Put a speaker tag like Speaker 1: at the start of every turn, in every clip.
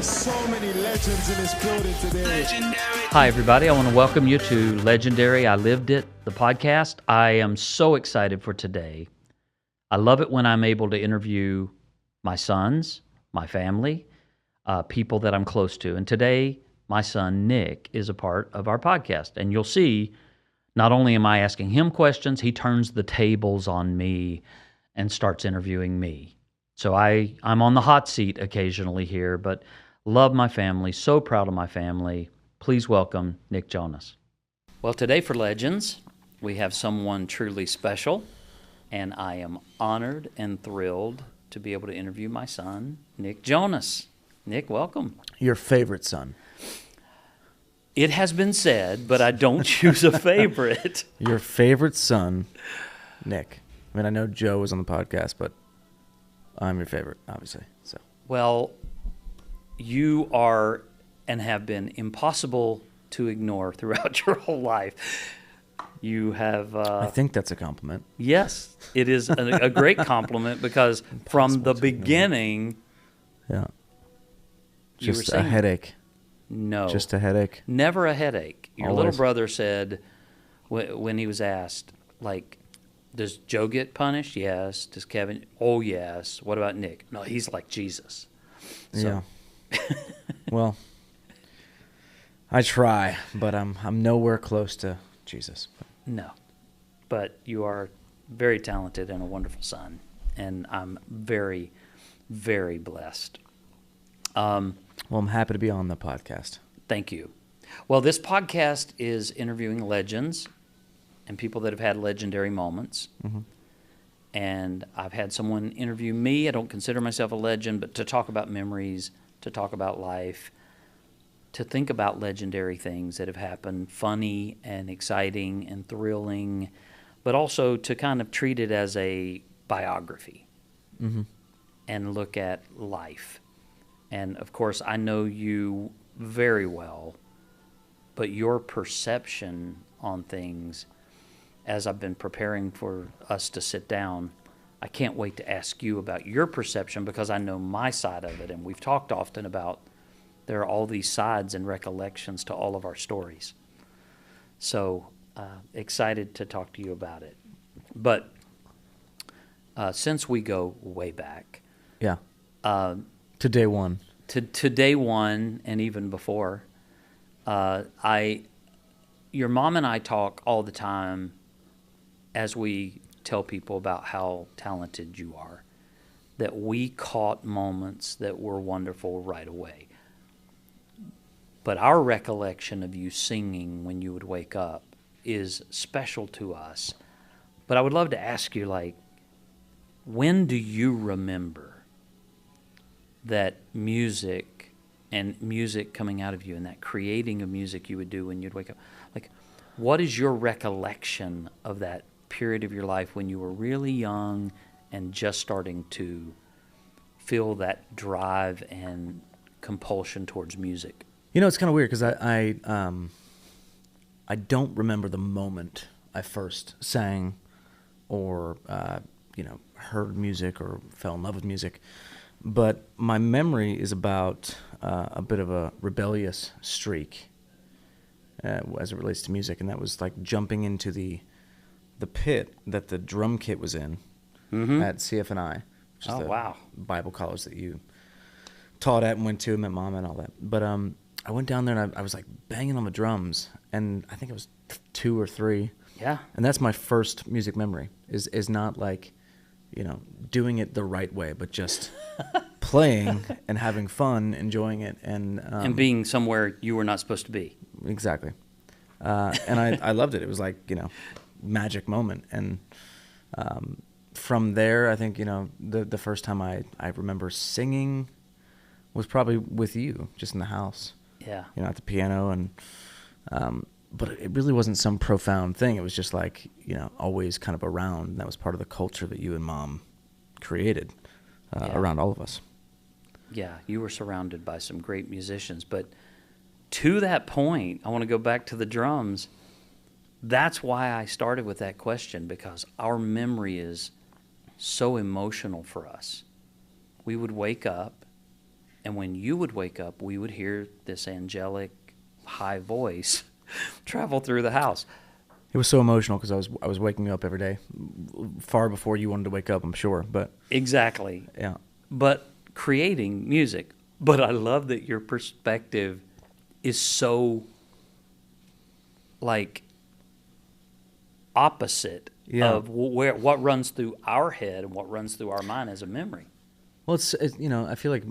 Speaker 1: There's so many legends in this building today.
Speaker 2: Hi, everybody. I want to welcome you to Legendary I Lived It, the podcast. I am so excited for today. I love it when I'm able to interview my sons, my family, people that I'm close to. And today, my son, Nick, is a part of our podcast. And you'll see, not only am I asking him questions, he turns the tables on me and starts interviewing me. So I'm on the hot seat occasionally here, but love my family, so proud of my family. Please welcome Nick Jonas. Well, today for Legends, we have someone truly special, and I am honored and thrilled to be able to interview my son, Nick Jonas. Nick, welcome.
Speaker 3: Your favorite son.
Speaker 2: It has been said, but I don't choose a favorite.
Speaker 3: Your favorite son, Nick. I mean, I know Joe was on the podcast, but I'm your favorite, obviously. So.
Speaker 2: Well, you are and have been impossible to ignore throughout your whole life. You have...
Speaker 3: I think that's a compliment.
Speaker 2: Yes, it is a great compliment because from the beginning...
Speaker 3: Yeah.
Speaker 2: You
Speaker 3: Just
Speaker 2: were saying,
Speaker 3: a headache.
Speaker 2: No.
Speaker 3: Just a headache?
Speaker 2: Never a headache. Your
Speaker 3: Always.
Speaker 2: little brother said, when he was asked, like, does Joe get punished? Yes. Does Kevin? Oh, yes. What about Nick? No, he's like Jesus. So.
Speaker 3: Yeah. Well, I try, but I'm nowhere close to Jesus.
Speaker 2: No. But you are very talented and a wonderful son, and I'm very, very blessed.
Speaker 3: Well, I'm happy to be on the podcast.
Speaker 2: Thank you. Well, this podcast is interviewing legends and people that have had legendary moments. Mm-hmm. And I've had someone interview me. I don't consider myself a legend, but to talk about memories, to talk about life, to think about legendary things that have happened, funny and exciting and thrilling, but also to kind of treat it as a biography and look at life. And, of course, I know you very well, but your perception on things, as I've been preparing for us to sit down, I can't wait to ask you about your perception because I know my side of it. And we've talked often about there are all these sides and recollections to all of our stories. So excited to talk to you about it. But since we go way back.
Speaker 3: Yeah. To day one.
Speaker 2: To day one and even before, your mom and I talk all the time as we tell people about how talented you are, that we caught moments that were wonderful right away. But our recollection of you singing when you would wake up is special to us. But I would love to ask you, like, when do you remember that music and music coming out of you and that creating of music you would do when you'd wake up? Like, what is your recollection of that period of your life when you were really young and just starting to feel that drive and compulsion towards music?
Speaker 3: You know, it's kind of weird because I don't remember the moment I first sang or, heard music or fell in love with music. But my memory is about a bit of a rebellious streak as it relates to music, and that was like jumping into the pit that the drum kit was in at CFNI, which is the Bible college that you taught at and went to and met Mom and all that. But I went down there and I was like banging on the drums, and I think it was 2 or 3.
Speaker 2: Yeah.
Speaker 3: And that's my first music memory, is not like, doing it the right way, but just playing and having fun, enjoying it, and
Speaker 2: being somewhere you were not supposed to be.
Speaker 3: Exactly. And I loved it. It was like, magic moment. And from there, I think, the first time I remember singing was probably with you, just in the house.
Speaker 2: Yeah.
Speaker 3: At the piano. And but it really wasn't some profound thing. It was just like, always kind of around. And that was part of the culture that you and Mom created around all of us.
Speaker 2: Yeah, you were surrounded by some great musicians. But to that point, I want to go back to the drums. That's why I started with that question, because our memory is so emotional for us. We would wake up And when you would wake up, we would hear this angelic high voice travel through the house.
Speaker 3: It was so emotional because I was waking up every day, far before you wanted to wake up, I'm sure. But
Speaker 2: Exactly.
Speaker 3: yeah,
Speaker 2: But creating music. But I love that your perspective is so like opposite
Speaker 3: Yeah.
Speaker 2: of what runs through our head and what runs through our mind as a memory.
Speaker 3: well, it's you know, I feel like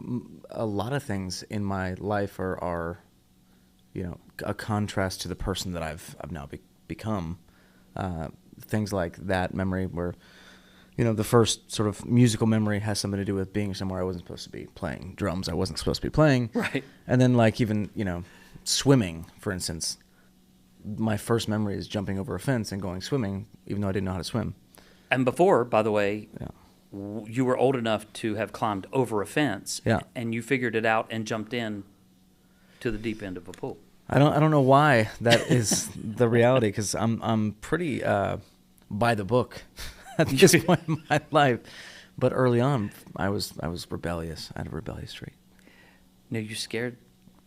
Speaker 3: a lot of things in my life are you know, a contrast to the person that I've now become. Things like that memory where, you know, the first sort of musical memory has something to do with being somewhere I wasn't supposed to be playing drums. I wasn't supposed to be playing.
Speaker 2: Right.
Speaker 3: And then like even, you know, swimming, for instance. My first memory is jumping over a fence and going swimming, even though I didn't know how to swim.
Speaker 2: And before, by the way,
Speaker 3: Yeah.
Speaker 2: you were old enough to have climbed over a fence,
Speaker 3: Yeah.
Speaker 2: and you figured it out and jumped in to the deep end of a pool.
Speaker 3: I don't know why that is the reality, because I'm pretty by the book at this point in my life. But early on, I was rebellious. I had a rebellious streak.
Speaker 2: No, you scared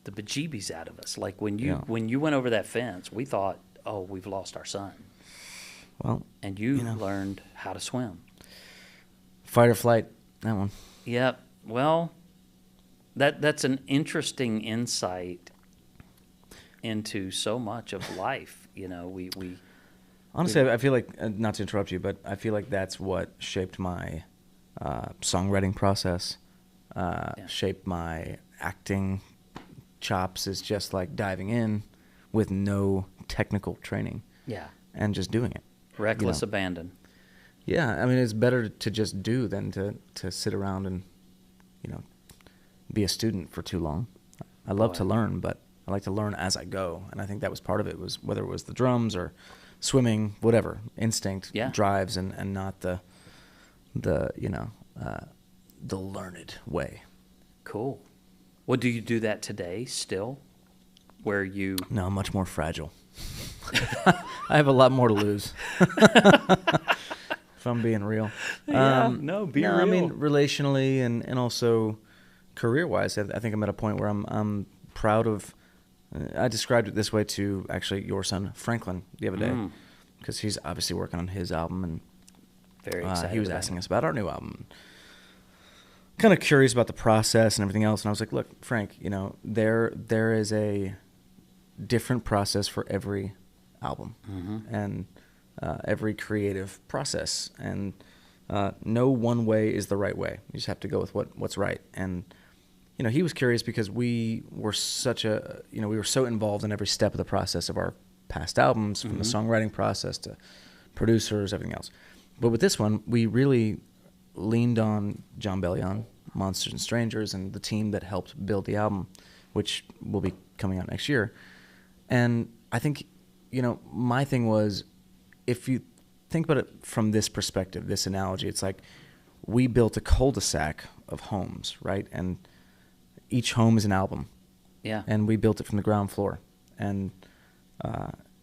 Speaker 2: the bejeebies out of us. Like when you
Speaker 3: Yeah.
Speaker 2: when you went over that fence, we thought, oh, we've lost our son.
Speaker 3: Well,
Speaker 2: And you
Speaker 3: know.
Speaker 2: learned how to swim.
Speaker 3: fight or flight, that one.
Speaker 2: Yep. Well, that's an interesting insight into so much of life. You know, we
Speaker 3: Honestly, I feel like, not to interrupt you, but I feel like that's what shaped my songwriting process, shaped my acting chops, is just like diving in with no technical training
Speaker 2: yeah,
Speaker 3: and just doing it.
Speaker 2: reckless
Speaker 3: You know.
Speaker 2: abandon.
Speaker 3: Yeah, I mean, it's better to just do than to sit around and, you know, be a student for too long. I love
Speaker 2: Boy.
Speaker 3: to learn, but I like to learn as I go, and I think that was part of it, was whether it was the drums or swimming, whatever, instinct
Speaker 2: Yeah.
Speaker 3: drives, and not the you know, the learned way.
Speaker 2: Cool. Well, do you do that today still? Where you
Speaker 3: No, much more fragile. I have a lot more to lose. If I'm being real.
Speaker 2: Yeah, no, be
Speaker 3: I mean,
Speaker 2: real.
Speaker 3: relationally and also career-wise, I think I'm at a point where I'm proud of. I described it this way to actually your son Franklin the other day, because he's obviously working on his album, and
Speaker 2: very excited.
Speaker 3: he was
Speaker 2: about
Speaker 3: asking
Speaker 2: it.
Speaker 3: us about our new album. Kind of curious about the process and everything else, and I was like, "Look, Frank, you know, there is a different process for every album, and every creative process, and no one way is the right way. You just have to go with what's right." And you know, he was curious because we were we were so involved in every step of the process of our past albums, from the songwriting process to producers, everything else. But with this one, we really leaned on John Bellion, Monsters and Strangers, and the team that helped build the album, which will be coming out next year. And I think, you know, my thing was, if you think about it from this perspective, this analogy, it's like we built a cul-de-sac of homes, right? And each home is an album.
Speaker 2: Yeah.
Speaker 3: And we built it from the ground floor. And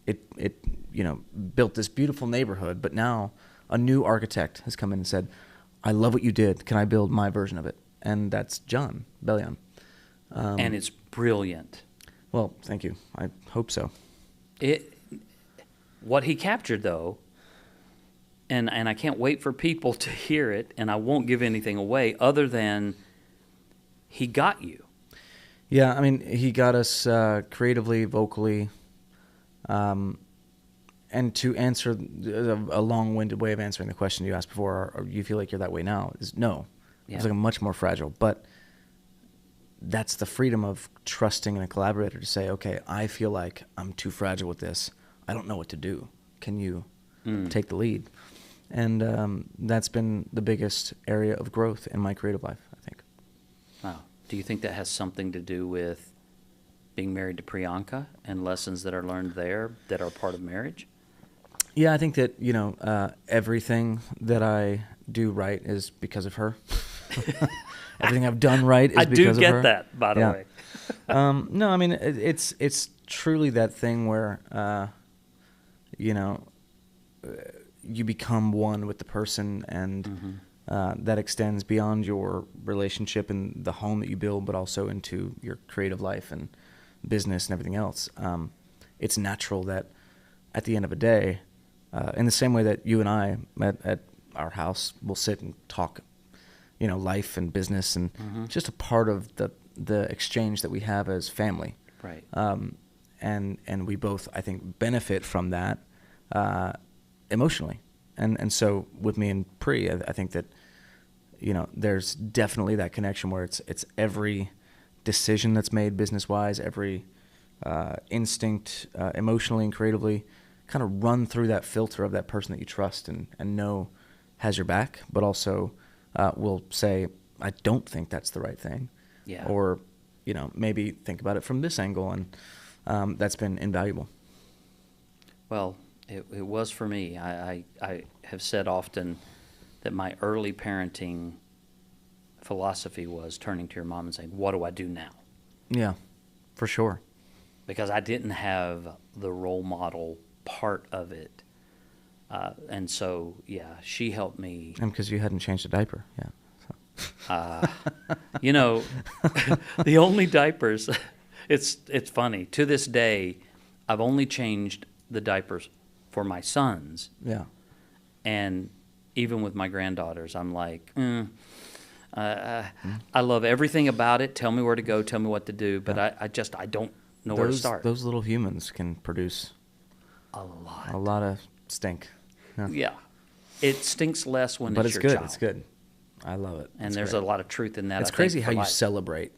Speaker 3: it you know, built this beautiful neighborhood, but now a new architect has come in and said, I love what you did. Can I build my version of it? And that's John Bellion.
Speaker 2: And it's brilliant.
Speaker 3: Well, thank you. I hope so.
Speaker 2: What he captured, though, and I can't wait for people to hear it, and I won't give anything away other than he got you.
Speaker 3: Yeah, I mean, he got us creatively, vocally, and to answer a long-winded way of answering the question you asked before, or you feel like you're that way now, is no.
Speaker 2: Yeah.
Speaker 3: It's like I'm much more fragile, but that's the freedom of trusting in a collaborator to say, okay, I feel like I'm too fragile with this. I don't know what to do. Can you take the lead? And that's been the biggest area of growth in my creative life, I think.
Speaker 2: Wow. Do you think that has something to do with being married to Priyanka and lessons that are learned there that are part of marriage?
Speaker 3: Yeah, I think that, you know, everything that I do right is because of her. Everything I've done right is because of her.
Speaker 2: I do get that, by the way.
Speaker 3: No, I mean, it's truly that thing where, you know, you become one with the person, and that extends beyond your relationship and the home that you build, but also into your creative life and business and everything else. It's natural that at the end of a day, in the same way that you and I at our house will sit and talk, life and business, and just a part of the exchange that we have as family.
Speaker 2: Right.
Speaker 3: And we both, I think, benefit from that emotionally. And so with me and Pri, I think that, there's definitely that connection where it's every decision that's made business-wise, every instinct emotionally and creatively kind of run through that filter of that person that you trust and know has your back, but also will say, I don't think that's the right thing.
Speaker 2: Yeah.
Speaker 3: Or, maybe think about it from this angle, and that's been invaluable.
Speaker 2: Well, it was for me. I have said often that my early parenting philosophy was turning to your mom and saying, what do I do now?
Speaker 3: Yeah, for sure.
Speaker 2: Because I didn't have the role model part of it. And so, yeah, she helped me.
Speaker 3: And because you hadn't changed a diaper, yeah. So.
Speaker 2: The only diapers, it's funny. To this day, I've only changed the diapers for my sons.
Speaker 3: Yeah.
Speaker 2: And even with my granddaughters, I'm like, I love everything about it. Tell me where to go. Tell me what to do. But I don't know where to start.
Speaker 3: Those little humans can produce
Speaker 2: a
Speaker 3: lot of stink.
Speaker 2: Yeah. It stinks less when
Speaker 3: but
Speaker 2: it's
Speaker 3: it's
Speaker 2: your
Speaker 3: good.
Speaker 2: child.
Speaker 3: It's good. I love it.
Speaker 2: And
Speaker 3: it's
Speaker 2: there's
Speaker 3: great.
Speaker 2: a lot of truth in that.
Speaker 3: It's crazy how you celebrate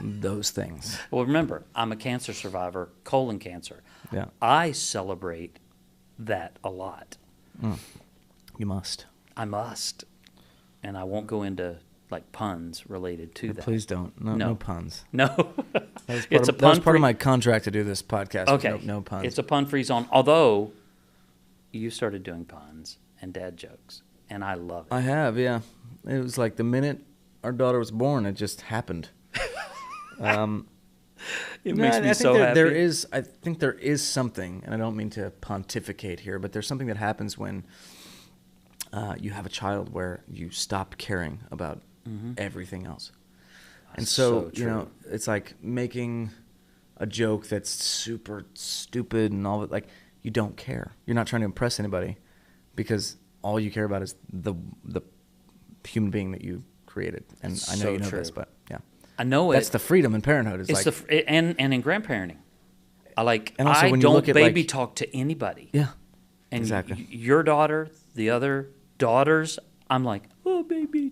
Speaker 3: those things.
Speaker 2: Well, remember, I'm a cancer survivor, colon cancer.
Speaker 3: Yeah.
Speaker 2: I celebrate that a lot.
Speaker 3: You must.
Speaker 2: I must. And I won't go into puns related to that.
Speaker 3: Please don't. No puns.
Speaker 2: No.
Speaker 3: That
Speaker 2: It's
Speaker 3: was part of my contract to do this podcast.
Speaker 2: Okay.
Speaker 3: No puns.
Speaker 2: It's a pun-free zone. Although you started doing puns and dad jokes, and I love it.
Speaker 3: I have, yeah. It was like the minute our daughter was born, it just happened.
Speaker 2: It makes me so happy.
Speaker 3: I think there is something, and I don't mean to pontificate here, but there's something that happens when you have a child where you stop caring about everything else. And so it's like making a joke that's super stupid and all that. Like, you don't care. You're not trying to impress anybody because all you care about is the human being that you created. And I know you know this, but yeah.
Speaker 2: I know
Speaker 3: that's the freedom in parenthood.
Speaker 2: And in grandparenting.
Speaker 3: And also when you
Speaker 2: don't
Speaker 3: look at
Speaker 2: baby talk to anybody.
Speaker 3: Yeah,
Speaker 2: and
Speaker 3: exactly.
Speaker 2: Your daughter, the other daughters, I'm like, oh, baby.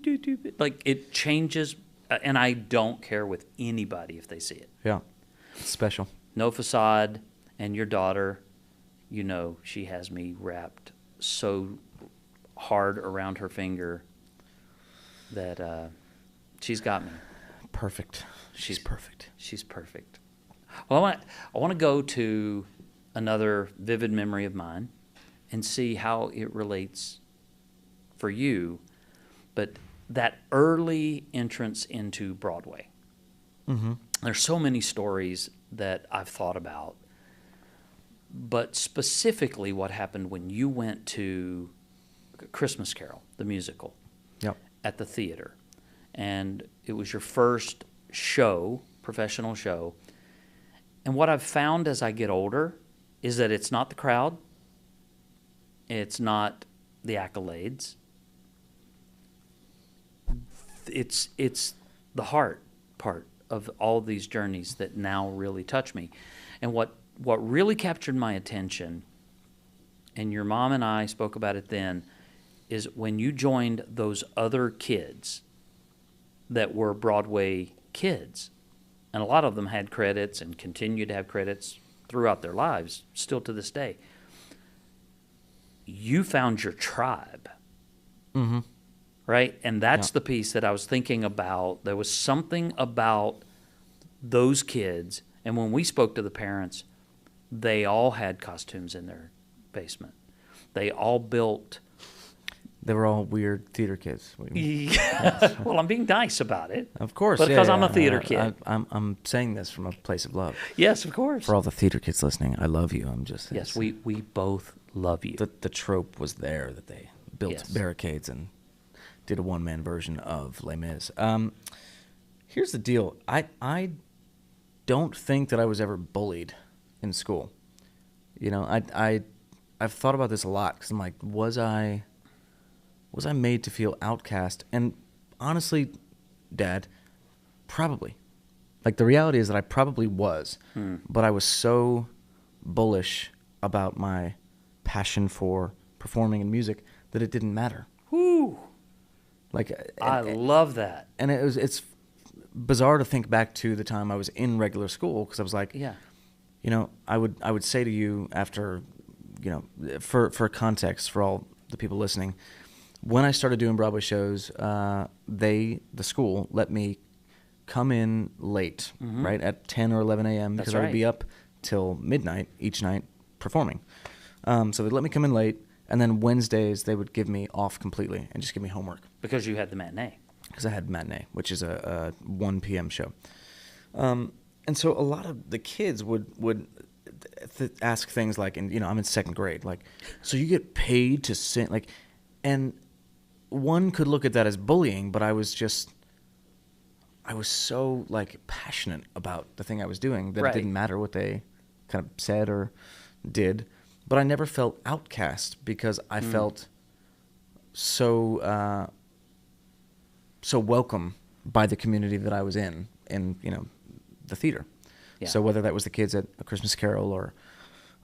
Speaker 2: Like, it changes, and I don't care with anybody if they see it.
Speaker 3: Yeah, it's special.
Speaker 2: No facade, and your daughter, she has me wrapped so hard around her finger that she's got me.
Speaker 3: Perfect. She's perfect.
Speaker 2: She's perfect. Well, I want to go to another vivid memory of mine and see how it relates for you, but that early entrance into Broadway.
Speaker 3: Mm-hmm.
Speaker 2: There's so many stories that I've thought about, but specifically what happened when you went to Christmas Carol, the musical, at the theater. And it was your first show, professional show. And what I've found as I get older is that it's not the crowd. It's not the accolades. It's the heart part of all these journeys that now really touch me. And what really captured my attention, and your mom and I spoke about it then, is when you joined those other kids that were Broadway kids. And a lot of them had credits and continue to have credits throughout their lives, still to this day. You found your tribe.
Speaker 3: Mm-hmm.
Speaker 2: Right? And that's the piece that I was thinking about. There was something about those kids. And when we spoke to the parents, they all had costumes in their basement. They all built...
Speaker 3: They were all weird theater kids.
Speaker 2: Well, I'm being nice about it.
Speaker 3: Of course.
Speaker 2: But because I'm a theater kid.
Speaker 3: I'm saying this from a place of love.
Speaker 2: Yes, of course.
Speaker 3: For all the theater kids listening, I love you. I'm just...
Speaker 2: Yes, we both love you.
Speaker 3: The trope was there that they built
Speaker 2: Yes.
Speaker 3: barricades and did a one-man version of Les Mis. Here's the deal. I don't think that I was ever bullied in school. You know, I've thought about this a lot because I'm like, was I made to feel outcast? And honestly, Dad, probably. Like, the reality is that I probably was, but I was so bullish about my passion for performing in music that it didn't matter.
Speaker 2: Whew.
Speaker 3: Like,
Speaker 2: I love that.
Speaker 3: and it's bizarre to think back to the time I was in regular school because I was like,
Speaker 2: Yeah.
Speaker 3: you know, I would say to you after, you know, for context for all the people listening, when I started doing Broadway shows, the school let me come in late, right, at 10 or 11 a.m. because
Speaker 2: That's
Speaker 3: I would
Speaker 2: right.
Speaker 3: be up till midnight each night performing. So they'd let me come in late, and then Wednesdays they would give me off completely and just give me homework.
Speaker 2: Because you had the matinee.
Speaker 3: Because I had matinee, which is a 1 p.m. show. And so a lot of the kids would ask things like, and, you know, I'm in second grade, like, so you get paid to sing, like, and one could look at that as bullying, but I was so, like, passionate about the thing I was doing that
Speaker 2: Right.
Speaker 3: it didn't matter what they kind of said or did. But I never felt outcast because I felt so welcome by the community that I was in, you know, the theater.
Speaker 2: Yeah.
Speaker 3: So whether that was the kids at A Christmas Carol or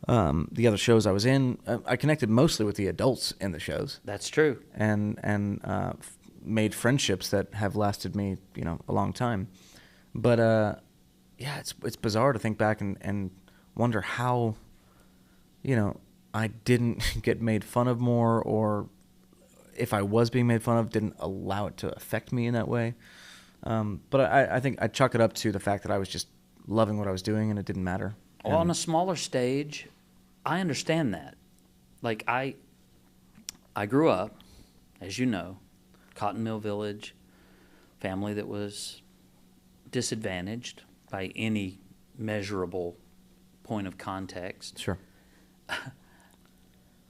Speaker 3: the other shows I was in, I connected mostly with the adults in the shows.
Speaker 2: That's true.
Speaker 3: And made friendships that have lasted me, you know, a long time. But yeah, it's bizarre to think back and wonder how, you know, I didn't get made fun of more, or if I was being made fun of, didn't allow it to affect me in that way. But I think I chalk it up to the fact that I was just loving what I was doing and it didn't matter.
Speaker 2: Well, on a smaller stage, I understand that. Like, I grew up, as you know, Cotton Mill Village, family that was disadvantaged by any measurable point of context.
Speaker 3: Sure.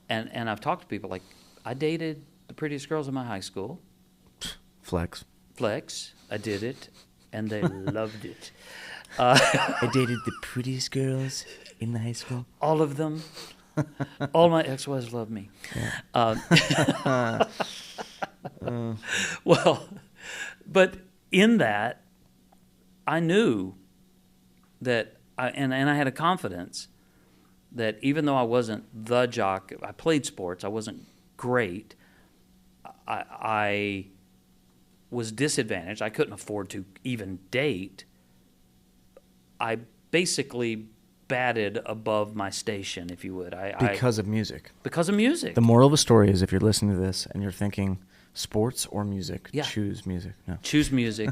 Speaker 2: And I've talked to people, like, I dated the prettiest girls in my high school.
Speaker 3: Flex.
Speaker 2: I did it, and they loved it.
Speaker 3: I dated the prettiest girls in the high school.
Speaker 2: All of them. All my ex-wives love me.
Speaker 3: Yeah.
Speaker 2: Well, but in that, I knew that, I had a confidence that even though I wasn't the jock, I played sports, I wasn't great, I was disadvantaged. I couldn't afford to even date. I basically batted above my station, if you would.
Speaker 3: Because of music.
Speaker 2: Because of music.
Speaker 3: The moral of the story is, if you're listening to this and you're thinking sports or music,
Speaker 2: Yeah.
Speaker 3: choose music. No.
Speaker 2: Choose music.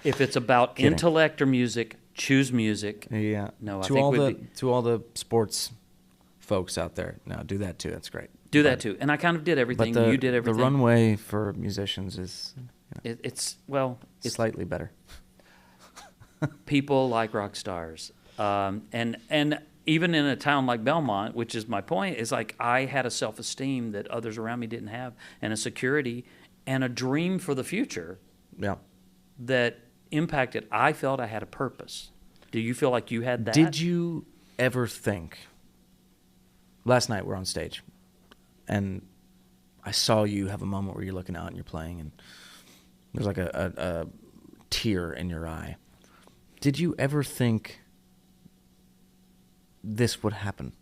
Speaker 2: If it's about
Speaker 3: Kidding.
Speaker 2: intellect or music, choose music.
Speaker 3: Yeah.
Speaker 2: No, I
Speaker 3: to
Speaker 2: think
Speaker 3: all
Speaker 2: we'd be-
Speaker 3: to all the sports folks out there, no, do that too. That's great.
Speaker 2: Do that too. And I kind of did everything.
Speaker 3: But
Speaker 2: You did everything.
Speaker 3: the runway for musicians is
Speaker 2: It's
Speaker 3: slightly better.
Speaker 2: people like rock stars. And even in a town like Belmont, which is my point, is like I had a self-esteem that others around me didn't have, and a security and a dream for the future
Speaker 3: Yeah.
Speaker 2: that impacted. I felt I had a purpose. Do you feel like you had that?
Speaker 3: Did you ever think? Last night we're on stage, and I saw you have a moment where you're looking out and you're playing, and there's like a tear in your eye. Did you ever think this would happen?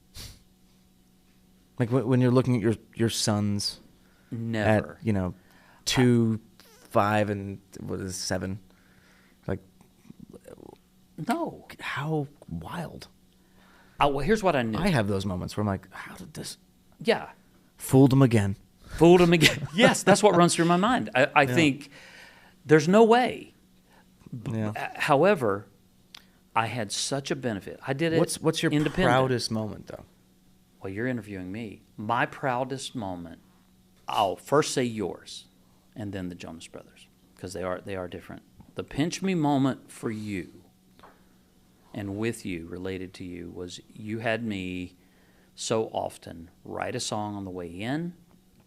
Speaker 3: Like when you're looking at your sons
Speaker 2: Never.
Speaker 3: at 2, 5, and what is it, 7? Like,
Speaker 2: No.
Speaker 3: how wild.
Speaker 2: Oh, well, here's what I knew.
Speaker 3: I have those moments where I'm like, how did this?
Speaker 2: Yeah.
Speaker 3: Fooled him again.
Speaker 2: Fooled him again. Yes, that's what runs through my mind. I think there's no way.
Speaker 3: Yeah.
Speaker 2: However, I had such a benefit. I did it.
Speaker 3: What's your
Speaker 2: independent.
Speaker 3: proudest moment, though?
Speaker 2: Well, you're interviewing me. My proudest moment. I'll first say yours, and then the Jonas Brothers, because they are different. The pinch me moment for you, and with you, related to you, was you had me so often write a song on the way in,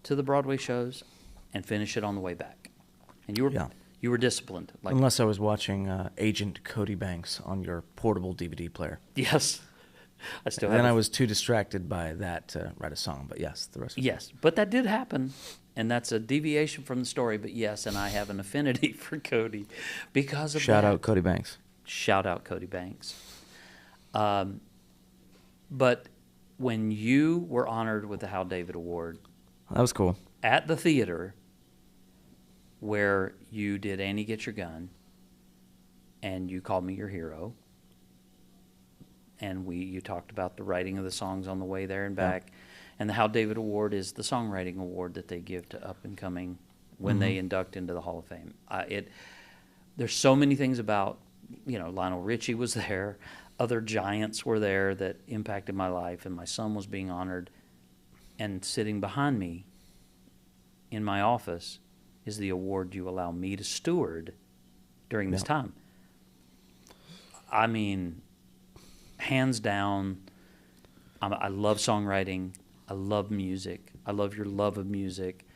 Speaker 2: to the Broadway shows and finish it on the way back. And you were disciplined. Like,
Speaker 3: unless I was watching Agent Cody Banks on your portable DVD player.
Speaker 2: yes. I still
Speaker 3: And
Speaker 2: have
Speaker 3: then
Speaker 2: a
Speaker 3: I was too distracted by that to write a song. But yes, the rest was
Speaker 2: Yes, but that did happen, and that's a deviation from the story. But yes, and I have an affinity for Cody because of
Speaker 3: Shout
Speaker 2: that.
Speaker 3: out Cody Banks.
Speaker 2: Shout out Cody Banks. But when you were honored with the Hal David Award
Speaker 3: That was cool.
Speaker 2: at the theater where you did Annie Get Your Gun, and you called me your hero, and you talked about the writing of the songs on the way there and back. And the Hal David Award is the songwriting award that they give to up-and-coming when they induct into the Hall of Fame. There's so many things about, Lionel Richie was there, other giants were there that impacted my life, and my son was being honored. And sitting behind me in my office is the award you allow me to steward during this time. I mean, hands down, I love songwriting. I love music. I love your love of music.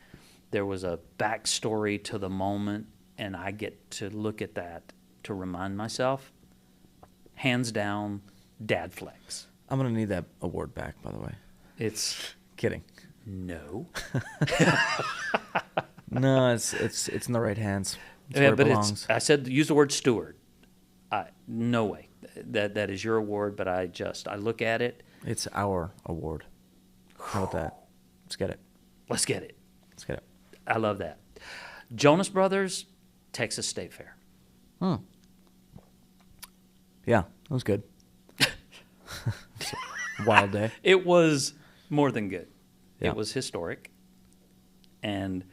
Speaker 2: There was a backstory to the moment, and I get to look at that to remind myself. Hands down, Dad Flex.
Speaker 3: I'm going to need that award back, by the way.
Speaker 2: It's
Speaker 3: Kidding.
Speaker 2: no.
Speaker 3: No, it's in the right hands. It's where it
Speaker 2: but
Speaker 3: belongs.
Speaker 2: I said use the word steward. No way. That is your award, but I look at it.
Speaker 3: It's our award. How about that? Let's get it.
Speaker 2: Let's get it.
Speaker 3: Let's get it.
Speaker 2: I love that. Jonas Brothers, Texas State Fair.
Speaker 3: Yeah, that was good. Wild day.
Speaker 2: It was more than good.
Speaker 3: Yeah.
Speaker 2: It was historic. And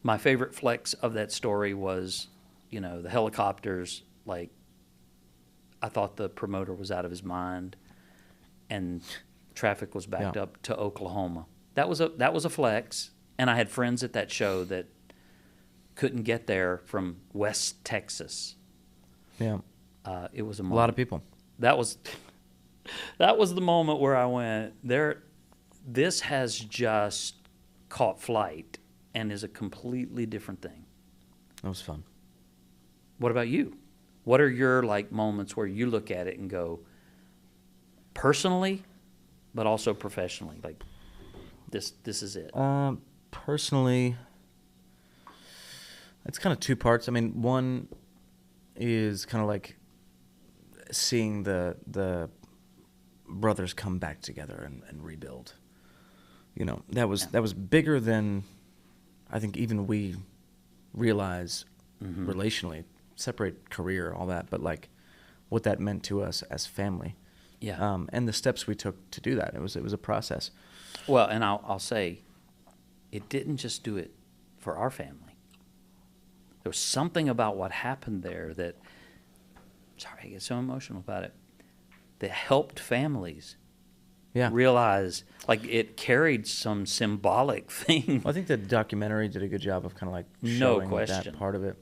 Speaker 2: my favorite flex of that story was, the helicopters. Like, I thought the promoter was out of his mind, and traffic was backed up to Oklahoma. That was a flex, and I had friends at that show that couldn't get there from West Texas.
Speaker 3: Yeah.
Speaker 2: It was a
Speaker 3: A lot of people.
Speaker 2: That was the moment where I went, this has just caught flight and is a completely different thing.
Speaker 3: That was fun.
Speaker 2: What about you? What are your moments where you look at it and go, personally, but also professionally, like this is it?
Speaker 3: Personally, it's kind of two parts. I mean, one is kind of like seeing the brothers come back together and rebuild. That was bigger than I think even we realize relationally. Separate career, all that, but what that meant to us as family.
Speaker 2: Yeah.
Speaker 3: And the steps we took to do that. It was a process.
Speaker 2: Well, and I'll say, it didn't just do it for our family. There was something about what happened there that, sorry, I get so emotional about it, that helped families realize, it carried some symbolic thing.
Speaker 3: Well, I think the documentary did a good job of kind of showing that part of it.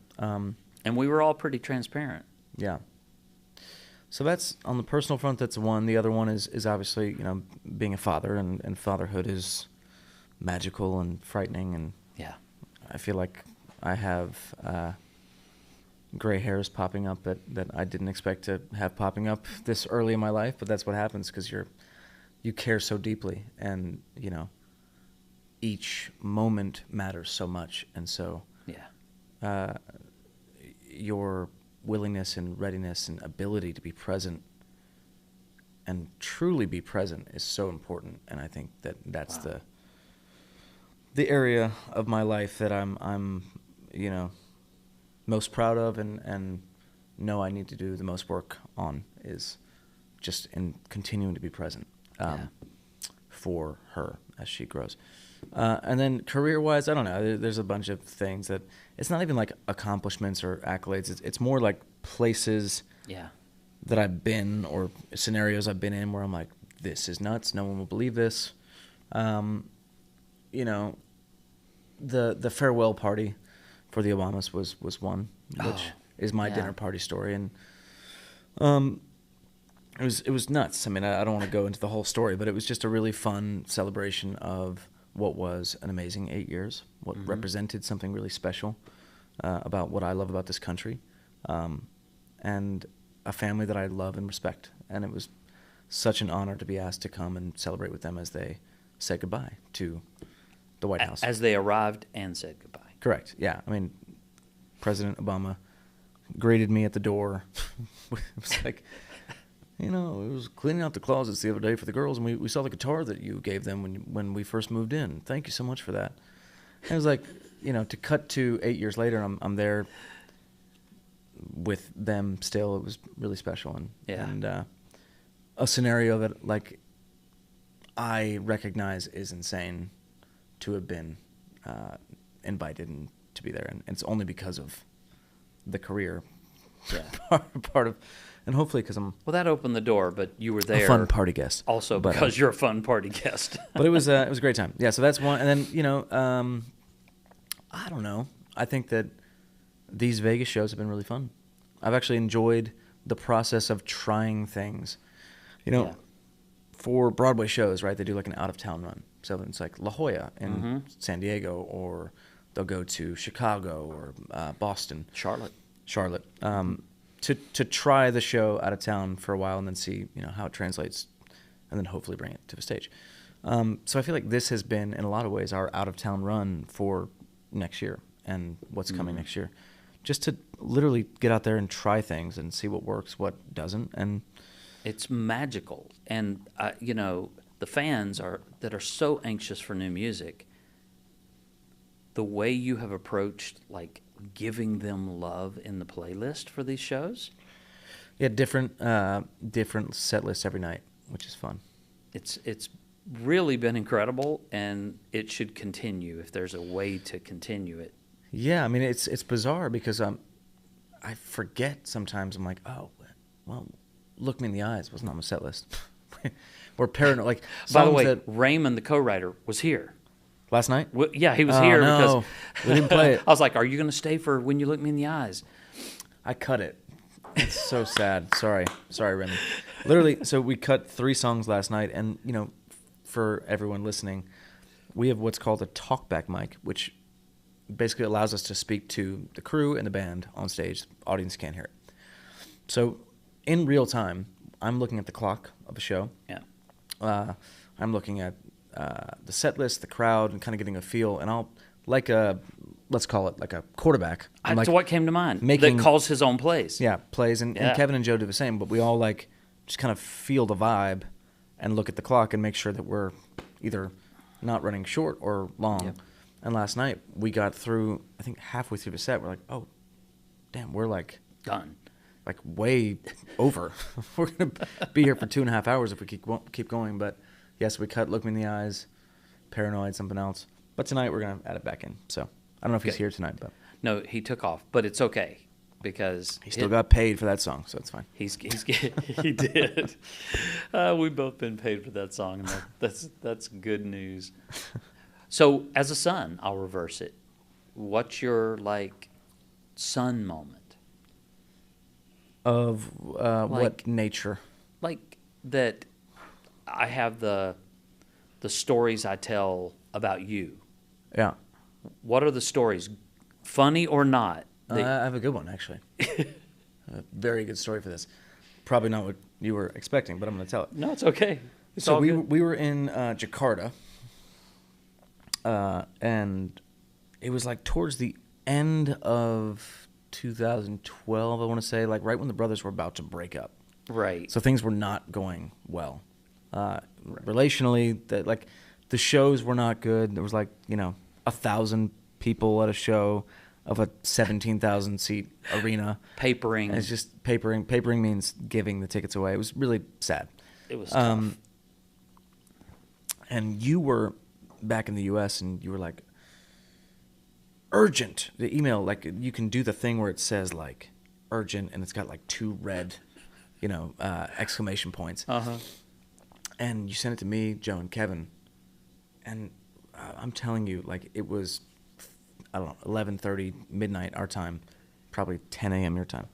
Speaker 2: And we were all pretty transparent.
Speaker 3: Yeah. So that's on the personal front. That's one. The other one is obviously being a father, and fatherhood is magical and frightening, and I feel like I have gray hairs popping up that I didn't expect to have popping up this early in my life, but that's what happens because you care so deeply, and each moment matters so much, and so your willingness and readiness and ability to be present and truly be present is so important, and I think that's the area of my life that I'm most proud of and know I need to do the most work on is just in continuing to be present for her as she grows. And then career-wise, I don't know. There's a bunch of things that it's not even accomplishments or accolades. It's more like places that I've been or scenarios I've been in where I'm like, this is nuts. No one will believe this. The farewell party for the Obamas was one, which is my dinner party story, and it was nuts. I mean, I don't want to go into the whole story, but it was just a really fun celebration of what was an amazing 8 years, what
Speaker 2: Mm-hmm.
Speaker 3: represented something really special about what I love about this country, and a family that I love and respect. And it was such an honor to be asked to come and celebrate with them as they said goodbye to the White House.
Speaker 2: As they arrived and said goodbye.
Speaker 3: Correct. Yeah. I mean, President Obama greeted me at the door. It was like, I was cleaning out the closets the other day for the girls, and we saw the guitar that you gave them when we first moved in. Thank you so much for that. And it was like, to cut to 8 years later, I'm there with them still. It was really special, and a scenario that like I recognize is insane to have been invited and to be there, and it's only because of the career part of, and hopefully because I'm
Speaker 2: Well, that opened the door, but you were there.
Speaker 3: a fun party guest.
Speaker 2: Also
Speaker 3: But,
Speaker 2: because you're a fun party guest.
Speaker 3: but it was a great time. Yeah, so that's one. And then I don't know. I think that these Vegas shows have been really fun. I've actually enjoyed the process of trying things.
Speaker 2: Yeah.
Speaker 3: For Broadway shows, right? They do like an out of town run. So it's like La Jolla in San Diego, or they'll go to Chicago or Boston,
Speaker 2: Charlotte.
Speaker 3: to try the show out of town for a while and then see how it translates, and then hopefully bring it to the stage. So I feel like this has been in a lot of ways our out of town run for next year and what's coming next year, just to literally get out there and try things and see what works, what doesn't, and
Speaker 2: It's magical. And, the fans that are so anxious for new music, the way you have approached, like, giving them love in the playlist for these shows,
Speaker 3: yeah, different set lists every night, which is fun.
Speaker 2: it's really been incredible, and it should continue if there's a way to continue it.
Speaker 3: Yeah, I mean it's bizarre because I forget sometimes. I'm like, oh, well, Look Me in the Eyes wasn't on the set list. Or Paranoid, like
Speaker 2: By the
Speaker 3: songs
Speaker 2: way,
Speaker 3: that
Speaker 2: Raymond, the co-writer, was here.
Speaker 3: last night.
Speaker 2: Yeah, he was
Speaker 3: Oh,
Speaker 2: here
Speaker 3: no.
Speaker 2: because
Speaker 3: We didn't play it.
Speaker 2: I was like, "Are you going to stay for When You Look Me in the Eyes?"
Speaker 3: I cut it. It's so sad. Sorry, Remy. Literally, so we cut 3 songs last night, and for everyone listening, we have what's called a talkback mic, which basically allows us to speak to the crew and the band on stage. The audience can't hear it. So in real time, I'm looking at the clock of a show.
Speaker 2: Yeah.
Speaker 3: I'm looking at the set list, the crowd, and kind of getting a feel. And I'll, let's call it like a quarterback. I'm
Speaker 2: That's
Speaker 3: like,
Speaker 2: what came to mind.
Speaker 3: making-
Speaker 2: That calls his own plays.
Speaker 3: yeah, plays. And
Speaker 2: Yeah.
Speaker 3: Kevin and Joe do the same, but we all just kind of feel the vibe and look at the clock and make sure that we're either not running short or long.
Speaker 2: Yep.
Speaker 3: And last night we got through, I think halfway through the set, we're like, oh, damn, we're
Speaker 2: Done.
Speaker 3: way over. We're going to be here for 2.5 hours if we keep going. But yes, we cut Look Me in the Eyes, Paranoid, something else. But tonight we're going to add it back in. So I don't know if he's
Speaker 2: Okay.
Speaker 3: here tonight, but
Speaker 2: No, he took off, but it's okay because
Speaker 3: he still got paid for that song, so it's fine.
Speaker 2: he did. We've both been paid for that song, and that's good news. So, as a son, I'll reverse it. What's your son moment?
Speaker 3: Of what nature?
Speaker 2: Like that I have the stories I tell about you.
Speaker 3: Yeah.
Speaker 2: What are the stories, funny or not?
Speaker 3: I have a good one, actually. A very good story for this. Probably not what you were expecting, but I'm going to tell it.
Speaker 2: No, it's okay. It's
Speaker 3: So
Speaker 2: all good.
Speaker 3: we were in Jakarta, and it was towards the end of 2012, I want to say, right when the brothers were about to break up.
Speaker 2: Right.
Speaker 3: So things were not going well. Relationally, the shows were not good. There was 1,000 people at a show of a 17,000 seat arena.
Speaker 2: Papering.
Speaker 3: And it's just papering. Papering means giving the tickets away. It was really sad.
Speaker 2: It was tough.
Speaker 3: And you were back in the U.S. and you were urgent. The email, you can do the thing where it says urgent and it's got 2 red, exclamation points.
Speaker 2: Uh-huh.
Speaker 3: And you sent it to me, Joe, and Kevin. And I'm telling you, it was, I don't know, 11:30, midnight our time, probably 10 a.m. your time.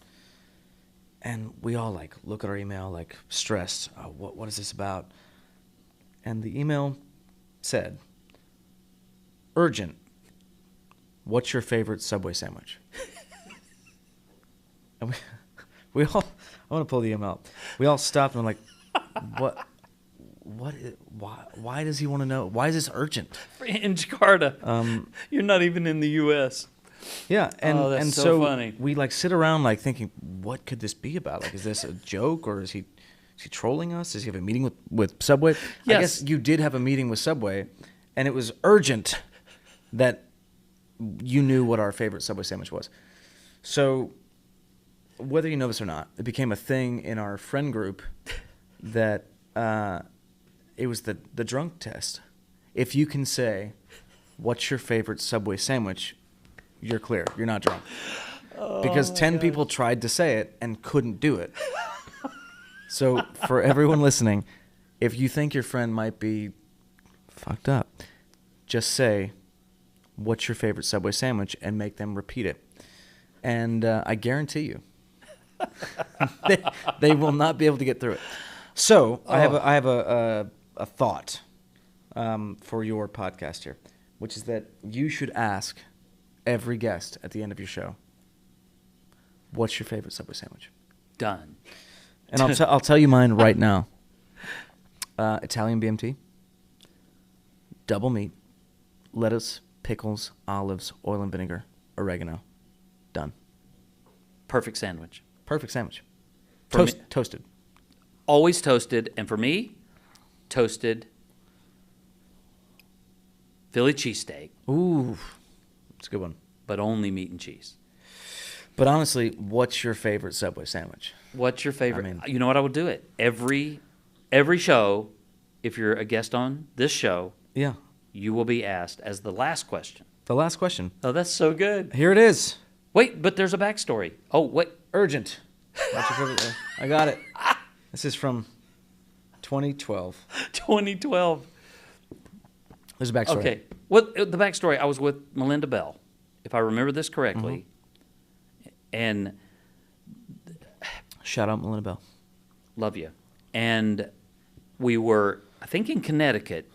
Speaker 3: And we all look at our email stressed. Oh, what is this about? And the email said, Urgent. What's your favorite Subway sandwich? And we all, I want to pull the email out. We all stopped and were like, why does he want to know? Why is this urgent?
Speaker 2: In Jakarta. You're not even in the U.S.
Speaker 3: Yeah,
Speaker 2: that's
Speaker 3: and
Speaker 2: so funny.
Speaker 3: We like sit around like thinking, what could this be about? Like, is this a joke, or is he trolling us? Does he have a meeting with Subway?
Speaker 2: Yes.
Speaker 3: I guess you did have a meeting with Subway, and it was urgent that you knew what our favorite Subway sandwich was. So whether you know this or not, it became a thing in our friend group that it was the drunk test. If you can say, what's your favorite Subway sandwich, you're clear. You're not drunk. Because 10 people tried to say it and couldn't do it. So for everyone listening, if you think your friend might be fucked up, just say, what's your favorite Subway sandwich, and make them repeat it. And I guarantee you, they will not be able to get through it. So I have a thought for your podcast here, which is that you should ask every guest at the end of your show, what's your favorite Subway sandwich?
Speaker 2: Done.
Speaker 3: And I'll tell you mine right now. Italian BMT, double meat, lettuce, pickles, olives, oil and vinegar, oregano. Done.
Speaker 2: Perfect sandwich.
Speaker 3: Perfect sandwich. Toasted.
Speaker 2: Always toasted. And for me, toasted Philly cheesesteak.
Speaker 3: Ooh, it's a good one.
Speaker 2: But only meat and cheese.
Speaker 3: But honestly, what's your favorite Subway sandwich?
Speaker 2: What's your favorite?
Speaker 3: I mean,
Speaker 2: you know what? I would do it. Every show, if you're a guest on this show,
Speaker 3: yeah,
Speaker 2: you will be asked as the last question.
Speaker 3: The last question.
Speaker 2: Oh, that's so good.
Speaker 3: Here it is.
Speaker 2: Wait, but there's a backstory. Oh, wait.
Speaker 3: Urgent. What's your favorite? I got it. This is from 2012.
Speaker 2: 2012.
Speaker 3: There's a backstory.
Speaker 2: Okay. Well, the backstory, I was with Melinda Bell, if I remember this correctly. And
Speaker 3: shout out Melinda Bell.
Speaker 2: Love you. And we were, I think, in Connecticut,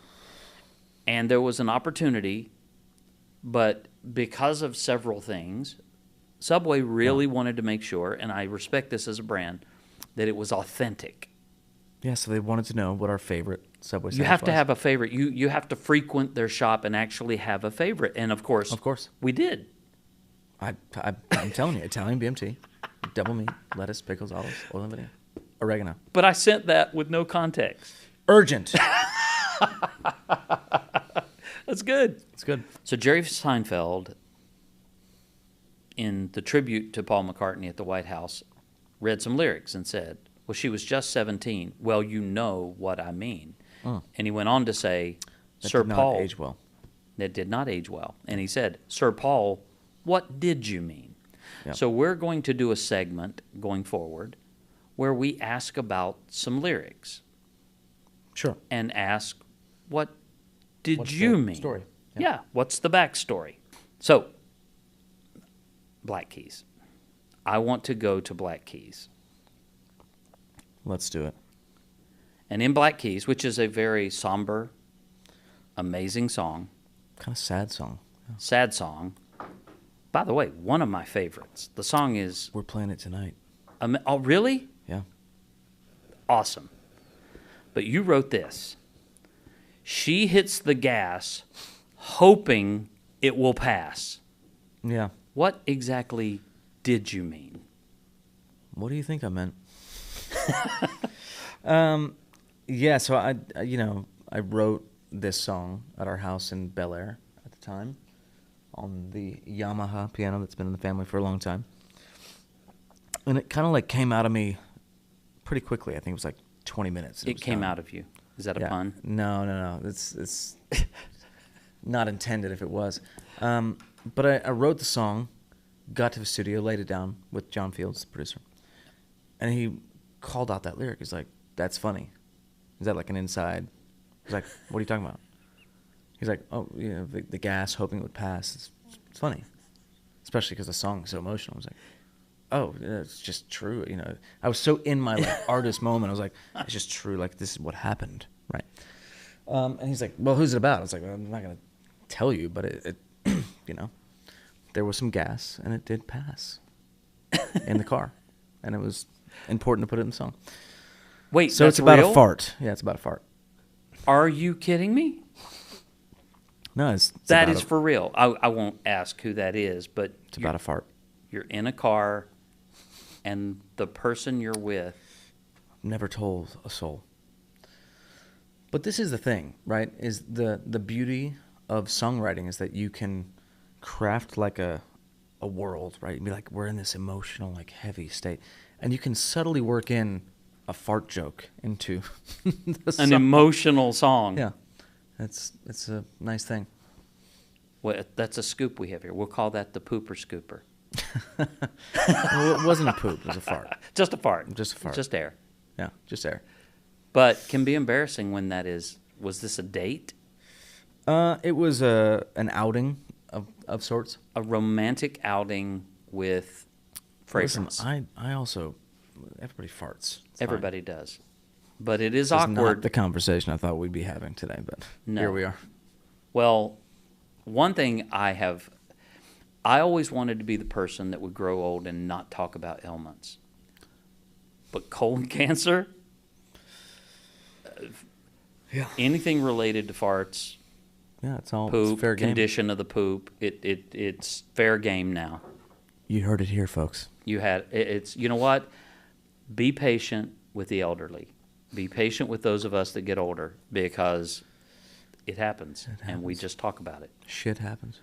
Speaker 2: and there was an opportunity, but because of several things, Subway really wanted to make sure, and I respect this as a brand, that it was authentic.
Speaker 3: Yeah, so they wanted to know what our favorite Subway sandwich was.
Speaker 2: You have to have a favorite. You have to frequent their shop and actually have a favorite. And, of course, we did.
Speaker 3: I'm telling you, Italian BMT, double meat, lettuce, pickles, olives, oil and vinegar, oregano.
Speaker 2: But I sent that with no context.
Speaker 3: Urgent.
Speaker 2: That's good.
Speaker 3: It's good.
Speaker 2: So Jerry Seinfeld, in the tribute to Paul McCartney at the White House, read some lyrics and said, well, she was just 17. Well, you know what I mean. And he went on to say, Sir Paul.
Speaker 3: That did not age well.
Speaker 2: That did not age well. And he said, Sir Paul, what did you mean?
Speaker 3: Yep.
Speaker 2: So we're going to do a segment going forward where we ask about some lyrics.
Speaker 3: Sure.
Speaker 2: And ask, what did
Speaker 3: What's
Speaker 2: you
Speaker 3: the
Speaker 2: mean?
Speaker 3: story?
Speaker 2: Yeah, what's the backstory? So, Black Keys. I want to go to Black Keys.
Speaker 3: Let's do it.
Speaker 2: And in Black Keys, which is a very somber, amazing song.
Speaker 3: Kind of sad song. Yeah.
Speaker 2: Sad song. By the way, one of my favorites. The song is...
Speaker 3: We're playing it tonight.
Speaker 2: Oh, really?
Speaker 3: Yeah.
Speaker 2: Awesome. But you wrote this. She hits the gas, hoping it will pass.
Speaker 3: Yeah.
Speaker 2: What exactly did you mean?
Speaker 3: What do you think I meant? Yeah, so I wrote this song at our house in Bel Air at the time on the Yamaha piano that's been in the family for a long time. And it kind of like came out of me pretty quickly. I think it was like 20 minutes.
Speaker 2: It came out of you. Is that a pun?
Speaker 3: No. It's not intended if it was. But I wrote the song, got to the studio, laid it down with John Fields, the producer. And he called out that lyric. He's like, that's funny. Is that like an inside? He's like, what are you talking about? He's like, oh, the gas, hoping it would pass. It's funny. Especially because the song is so emotional. I was like, oh, it's just true. I was so in my artist moment. I was like, it's just true. Like, this is what happened. Right. And he's like, well, who's it about? I was like, well, I'm not going to tell you, but it you know, there was some gas, and it did pass in the car, and it was important to put it in the song.
Speaker 2: Wait,
Speaker 3: So
Speaker 2: that's
Speaker 3: it's about
Speaker 2: real?
Speaker 3: a fart. Yeah, it's about a fart.
Speaker 2: Are you kidding me?
Speaker 3: No, it's
Speaker 2: That
Speaker 3: about
Speaker 2: is
Speaker 3: a,
Speaker 2: for real. I won't ask who that is, but
Speaker 3: it's about a fart.
Speaker 2: you're in a car, and the person you're with.
Speaker 3: Never told a soul. But this is the thing, right? Is the beauty of songwriting is that you can craft like a world, right? Be like, we're in this emotional, like heavy state, and you can subtly work in a fart joke into the song.
Speaker 2: An emotional song.
Speaker 3: Yeah, it's a nice thing.
Speaker 2: Well, that's a scoop we have here. We'll call that the pooper scooper.
Speaker 3: Well, it wasn't a poop; it was a fart.
Speaker 2: Just a fart.
Speaker 3: Just a fart.
Speaker 2: Just air.
Speaker 3: Yeah, just air.
Speaker 2: But can be embarrassing when that is. Was this a date?
Speaker 3: It was an outing of sorts.
Speaker 2: A romantic outing with fragrance.
Speaker 3: Listen, I also, everybody farts. It's fine.
Speaker 2: Everybody does. But it is
Speaker 3: This is
Speaker 2: awkward.
Speaker 3: not the conversation I thought we'd be having today, but
Speaker 2: No.
Speaker 3: here we are.
Speaker 2: Well, one thing I always wanted to be the person that would grow old and not talk about ailments. But colon cancer,
Speaker 3: Yeah.
Speaker 2: anything related to farts,
Speaker 3: Yeah, it's all
Speaker 2: poop,
Speaker 3: it's fair game.
Speaker 2: condition of the poop, it's fair game now.
Speaker 3: You heard it here, folks.
Speaker 2: It's you know what? Be patient with the elderly. Be patient with those of us that get older because it happens, and we just talk about it.
Speaker 3: Shit happens.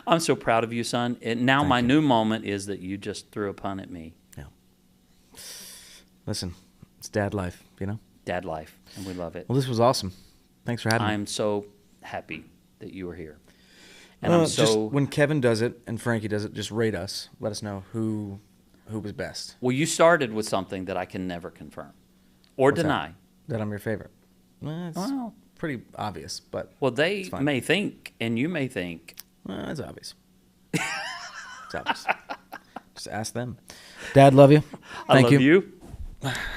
Speaker 2: I'm so proud of you, son. And now
Speaker 3: Thank
Speaker 2: my
Speaker 3: you.
Speaker 2: new moment is that you just threw a pun at me.
Speaker 3: Yeah. Listen, it's dad life, you know?
Speaker 2: Dad life, and we love it.
Speaker 3: Well, this was awesome. Thanks for having me.
Speaker 2: I'm so happy that you were here. And I'm
Speaker 3: Just
Speaker 2: so
Speaker 3: when Kevin does it and Frankie does it, just rate us. Let us know who was best.
Speaker 2: well. You started with something that I can never confirm or
Speaker 3: What's that?
Speaker 2: deny.
Speaker 3: That I'm your favorite. It's
Speaker 2: Well,
Speaker 3: pretty obvious, but
Speaker 2: well, they
Speaker 3: It's fine.
Speaker 2: may think, and you may think.
Speaker 3: it's obvious. It's obvious. Just ask them. Dad, love you. Thank
Speaker 2: I love you.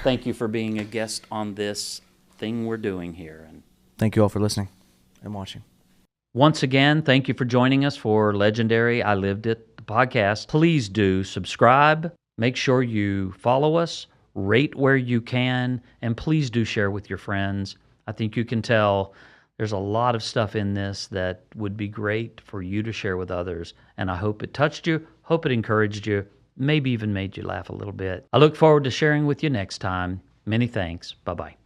Speaker 2: Thank you for being a guest on this thing we're doing here. And
Speaker 3: Thank you all for listening and watching.
Speaker 2: once again, thank you for joining us for Legendary I Lived It, the podcast. Please do subscribe. Make sure you follow us, rate where you can, and please do share with your friends. I think you can tell there's a lot of stuff in this that would be great for you to share with others. And I hope it touched you, hope it encouraged you, maybe even made you laugh a little bit. I look forward to sharing with you next time. Many thanks. Bye-bye.